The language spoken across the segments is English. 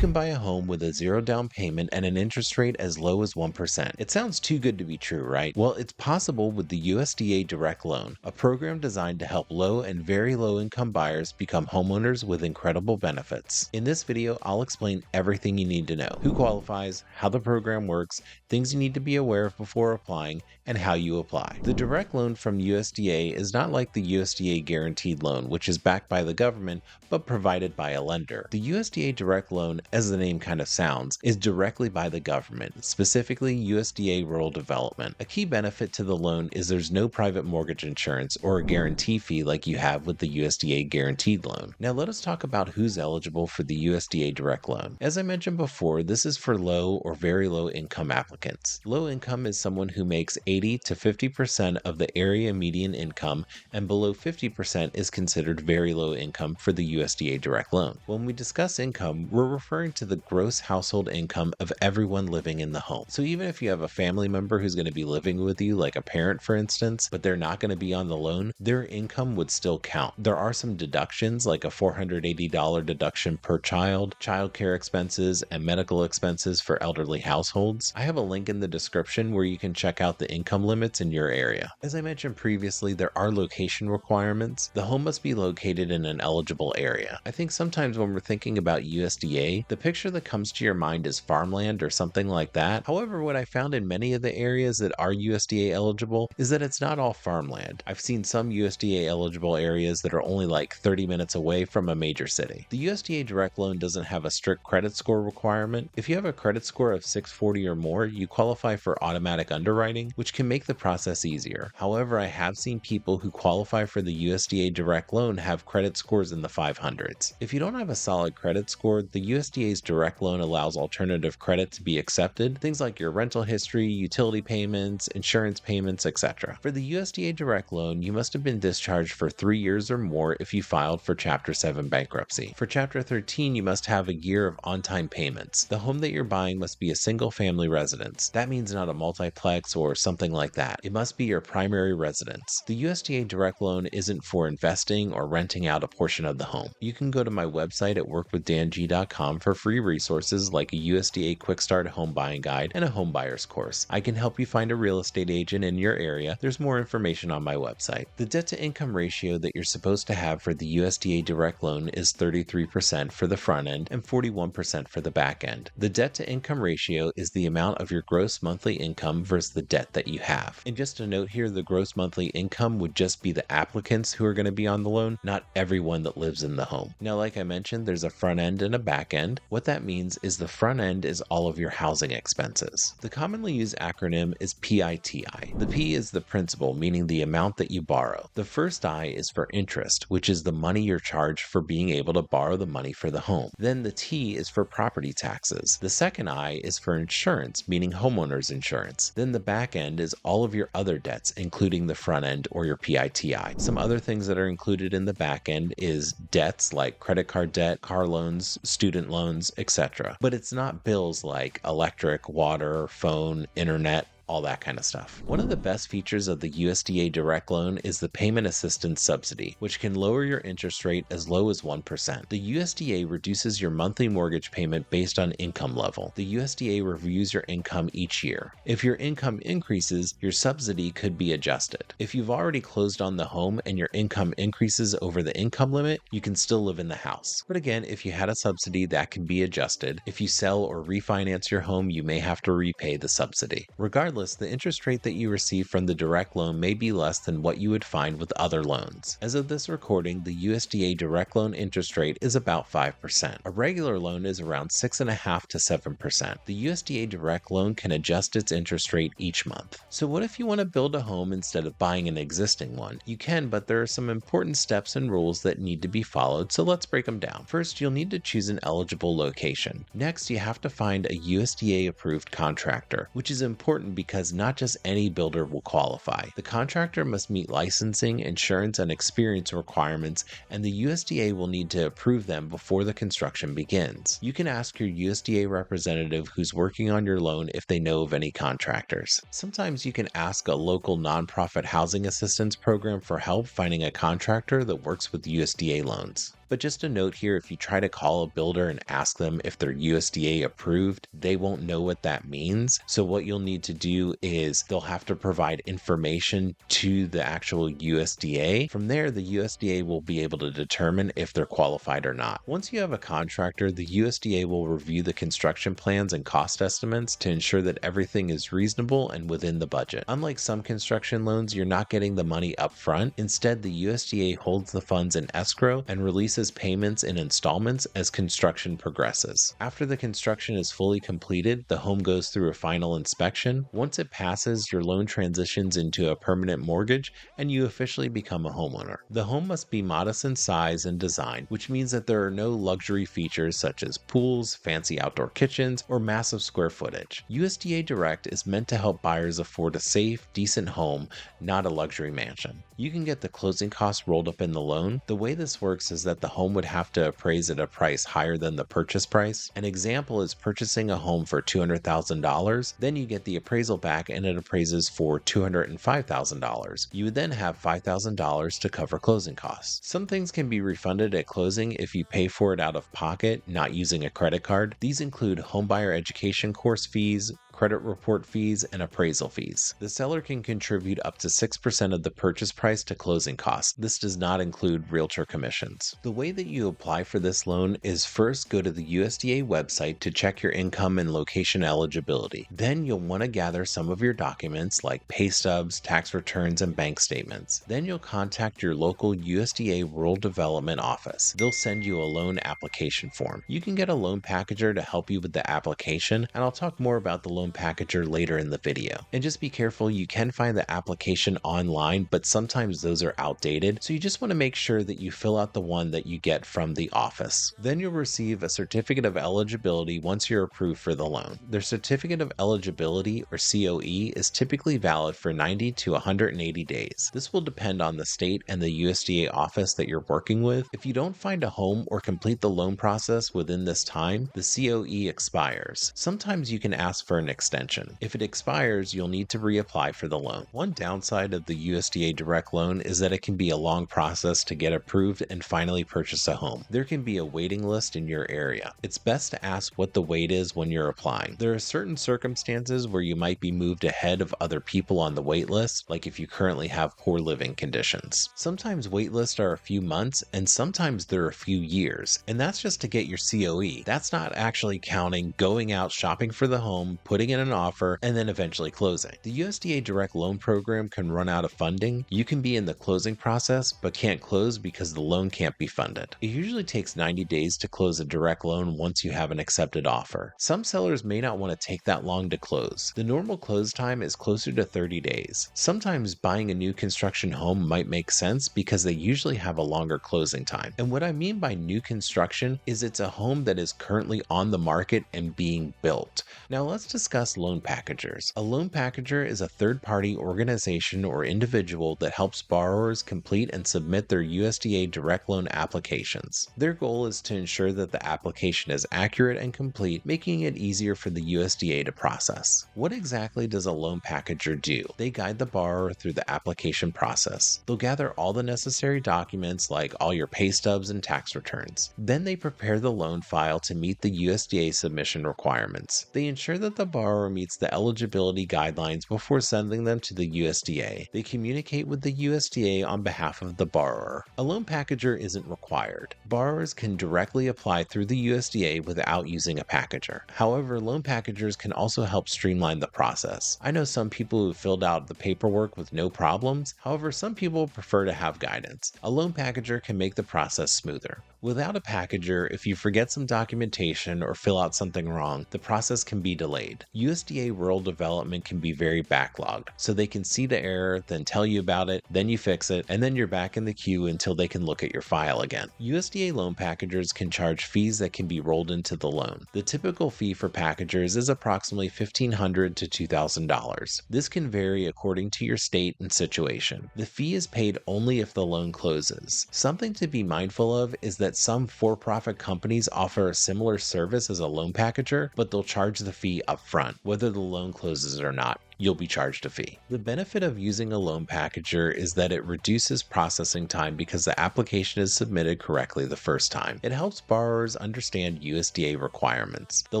can buy a home with a zero down payment and an interest rate as low as 1%. It sounds too good to be true, right? Well, it's possible with the USDA Direct Loan, a program designed to help low and very low income buyers become homeowners with incredible benefits. In this video, I'll explain everything you need to know: who qualifies, how the program works, things you need to be aware of before applying, and how you apply. The direct loan from USDA is not like the USDA Guaranteed Loan, which is backed by the government but provided by a lender. The USDA Direct Loan, as the name kind of sounds, is directly by the government, specifically USDA Rural Development. A key benefit to the loan is there's no private mortgage insurance or a guarantee fee like you have with the USDA Guaranteed Loan. Now let us talk about who's eligible for the USDA Direct Loan. As I mentioned before, this is for low or very low income applicants. Low income is someone who makes 80 to 50% of the area median income, and below 50% is considered very low income for the USDA Direct Loan. When we discuss income, we're referring to the gross household income of everyone living in the home. So even if you have a family member who's going to be living with you, like a parent for instance, but they're not going to be on the loan, their income would still count. There are some deductions like a $480 deduction per child, childcare expenses, and medical expenses for elderly households. I have a link in the description where you can check out the income limits in your area. As I mentioned previously, there are location requirements. The home must be located in an eligible area. I think sometimes when we're thinking about USDA, the picture that comes to your mind is farmland or something like that. However, what I found in many of the areas that are USDA eligible is that it's not all farmland. I've seen some USDA eligible areas that are only like 30 minutes away from a major city. The USDA Direct Loan doesn't have a strict credit score requirement. If you have a credit score of 640 or more, you qualify for automatic underwriting, which can make the process easier. However, I have seen people who qualify for the USDA Direct Loan have credit scores in the 500s. If you don't have a solid credit score, the USDA's Direct Loan allows alternative credit to be accepted, things like your rental history, utility payments, insurance payments, etc. For the USDA Direct Loan, you must have been discharged for 3 years or more if you filed for Chapter 7 bankruptcy. For Chapter 13, you must have a year of on-time payments. The home that you're buying must be a single-family residence. That means not a multiplex or something like that. It must be your primary residence. The USDA Direct Loan isn't for investing or renting out a portion of the home. You can go to my website at workwithdang.com for free resources like a USDA Quick Start Home Buying Guide and a home buyer's course. I can help you find a real estate agent in your area. There's more information on my website. The debt to income ratio that you're supposed to have for the USDA Direct Loan is 33% for the front end and 41% for the back end. The debt to income ratio is the amount of your gross monthly income versus the debt that you have. And just a note here, the gross monthly income would just be the applicants who are going to be on the loan, not everyone that lives in the home. Now, like I mentioned, there's a front end and a back end. What that means is the front end is all of your housing expenses. The commonly used acronym is PITI. The P is the principal, meaning the amount that you borrow. The first I is for interest, which is the money you're charged for being able to borrow the money for the home. Then the T is for property taxes. The second I is for insurance, meaning homeowners insurance. Then the back end is all of your other debts, including the front end or your PITI. Some other things that are included in the back end is debts like credit card debt, car loans, student loans, etc. But it's not bills like electric, water, phone, internet, all that kind of stuff. One of the best features of the USDA Direct Loan is the Payment Assistance Subsidy, which can lower your interest rate as low as 1%. The USDA reduces your monthly mortgage payment based on income level. The USDA reviews your income each year. If your income increases, your subsidy could be adjusted. If you've already closed on the home and your income increases over the income limit, you can still live in the house. But again, if you had a subsidy, that can be adjusted. If you sell or refinance your home, you may have to repay the subsidy. Regardless, the interest rate that you receive from the direct loan may be less than what you would find with other loans. As of this recording, the USDA Direct Loan interest rate is about 5%. A regular loan is around 6.5% to 7%. The USDA Direct Loan can adjust its interest rate each month. So what if you want to build a home instead of buying an existing one? You can, but there are some important steps and rules that need to be followed, so let's break them down. First, you'll need to choose an eligible location. Next, you have to find a USDA approved contractor, which is important because not just any builder will qualify. The contractor must meet licensing, insurance, and experience requirements, and the USDA will need to approve them before the construction begins. You can ask your USDA representative who's working on your loan if they know of any contractors. Sometimes you can ask a local nonprofit housing assistance program for help finding a contractor that works with USDA loans. But just a note here, if you try to call a builder and ask them if they're USDA approved, they won't know what that means. So what you'll need to do is they'll have to provide information to the actual USDA. From there, the USDA will be able to determine if they're qualified or not. Once you have a contractor, the USDA will review the construction plans and cost estimates to ensure that everything is reasonable and within the budget. Unlike some construction loans, you're not getting the money up front. Instead, the USDA holds the funds in escrow and releases payments in installments as construction progresses. After the construction is fully completed, the home goes through a final inspection. Once it passes, your loan transitions into a permanent mortgage and you officially become a homeowner. The home must be modest in size and design, which means that there are no luxury features such as pools, fancy outdoor kitchens, or massive square footage. USDA Direct is meant to help buyers afford a safe, decent home, not a luxury mansion. You can get the closing costs rolled up in the loan. The way this works is that the home would have to appraise at a price higher than the purchase price. An example is purchasing a home for $200,000, then you get the appraisal back and it appraises for $205,000. You would then have $5,000 to cover closing costs. Some things can be refunded at closing if you pay for it out of pocket, not using a credit card. These include homebuyer education course fees, credit report fees, and appraisal fees. The seller can contribute up to 6% of the purchase price to closing costs. This does not include realtor commissions. The way that you apply for this loan is first go to the USDA website to check your income and location eligibility. Then you'll want to gather some of your documents like pay stubs, tax returns, and bank statements. Then you'll contact your local USDA Rural Development Office. They'll send you a loan application form. You can get a loan packager to help you with the application, and I'll talk more about the loan packager later in the video. And just be careful, you can find the application online, but sometimes those are outdated, so you just want to make sure that you fill out the one that you get from the office. Then you'll receive a certificate of eligibility once you're approved for the loan. Their certificate of eligibility, or COE, is typically valid for 90 to 180 days. This will depend on the state and the USDA office that you're working with. If you don't find a home or complete the loan process within this time, the COE expires. Sometimes you can ask for an extension. If it expires, you'll need to reapply for the loan. One downside of the USDA Direct Loan is that it can be a long process to get approved and finally purchase a home. There can be a waiting list in your area. It's best to ask what the wait is when you're applying. There are certain circumstances where you might be moved ahead of other people on the wait list, like if you currently have poor living conditions. Sometimes wait lists are a few months and sometimes they're a few years, and that's just to get your COE. That's not actually counting going out shopping for the home, putting in an offer, and then eventually closing. The USDA Direct Loan Program can run out of funding. You can be in the closing process, but can't close because the loan can't be funded. It usually takes 90 days to close a direct loan once you have an accepted offer. Some sellers may not want to take that long to close. The normal close time is closer to 30 days. Sometimes buying a new construction home might make sense because they usually have a longer closing time. And what I mean by new construction is it's a home that is currently on the market and being built. Now let's discuss loan packagers. A loan packager is a third-party organization or individual that helps borrowers complete and submit their USDA Direct Loan applications. Their goal is to ensure that the application is accurate and complete, making it easier for the USDA to process. What exactly does a loan packager do? They guide the borrower through the application process. They'll gather all the necessary documents like all your pay stubs and tax returns. Then they prepare the loan file to meet the USDA submission requirements. They ensure that the borrower meets the eligibility guidelines before sending them to the USDA. They communicate with the USDA on behalf of the borrower. A loan packager isn't required. Borrowers can directly apply through the USDA without using a packager. However, loan packagers can also help streamline the process. I know some people who filled out the paperwork with no problems. However, some people prefer to have guidance. A loan packager can make the process smoother. Without a packager, if you forget some documentation or fill out something wrong, the process can be delayed. USDA Rural Development can be very backlogged, so they can see the error, then tell you about it, then you fix it, and then you're back in the queue until they can look at your file again. USDA loan packagers can charge fees that can be rolled into the loan. The typical fee for packagers is approximately $1,500 to $2,000. This can vary according to your state and situation. The fee is paid only if the loan closes. Something to be mindful of is that some for-profit companies offer a similar service as a loan packager, but they'll charge the fee up front, whether the loan closes or not. you'll be charged a fee. The benefit of using a loan packager is that it reduces processing time because the application is submitted correctly the first time. It helps borrowers understand USDA requirements. The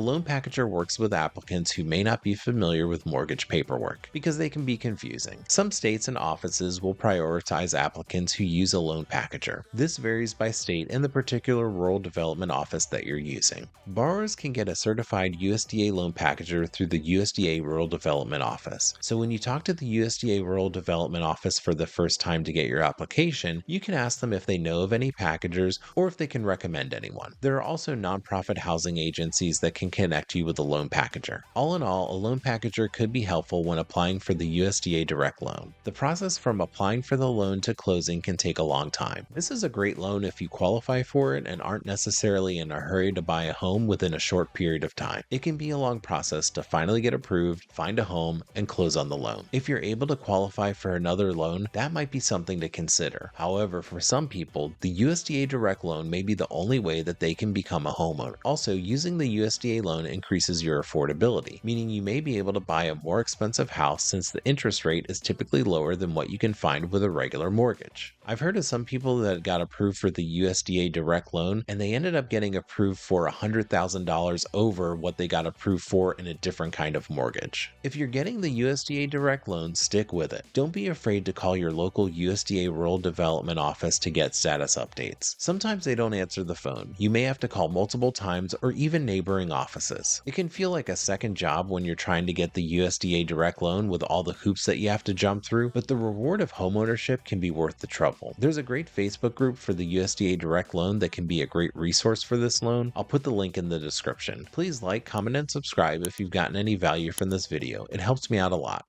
loan packager works with applicants who may not be familiar with mortgage paperwork because they can be confusing. Some states and offices will prioritize applicants who use a loan packager. This varies by state and the particular rural development office that you're using. Borrowers can get a certified USDA loan packager through the USDA Rural Development Office. So when you talk to the USDA Rural Development Office for the first time to get your application, you can ask them if they know of any packagers or if they can recommend anyone. There are also nonprofit housing agencies that can connect you with a loan packager. All in all, a loan packager could be helpful when applying for the USDA Direct Loan. The process from applying for the loan to closing can take a long time. This is a great loan if you qualify for it and aren't necessarily in a hurry to buy a home within a short period of time. It can be a long process to finally get approved, find a home, and close on the loan. If you're able to qualify for another loan, that might be something to consider. However, for some people, the USDA Direct Loan may be the only way that they can become a homeowner. Also, using the USDA loan increases your affordability, meaning you may be able to buy a more expensive house since the interest rate is typically lower than what you can find with a regular mortgage. I've heard of some people that got approved for the USDA Direct Loan and they ended up getting approved for $100,000 over what they got approved for in a different kind of mortgage. If you're getting the USDA Direct Loan, stick with it. Don't be afraid to call your local USDA Rural Development Office to get status updates. Sometimes they don't answer the phone. You may have to call multiple times or even neighboring offices. It can feel like a second job when you're trying to get the USDA Direct Loan with all the hoops that you have to jump through, but the reward of homeownership can be worth the trouble. There's a great Facebook group for the USDA Direct Loan that can be a great resource for this loan. I'll put the link in the description. Please like, comment, and subscribe if you've gotten any value from this video. It helps me out a lot.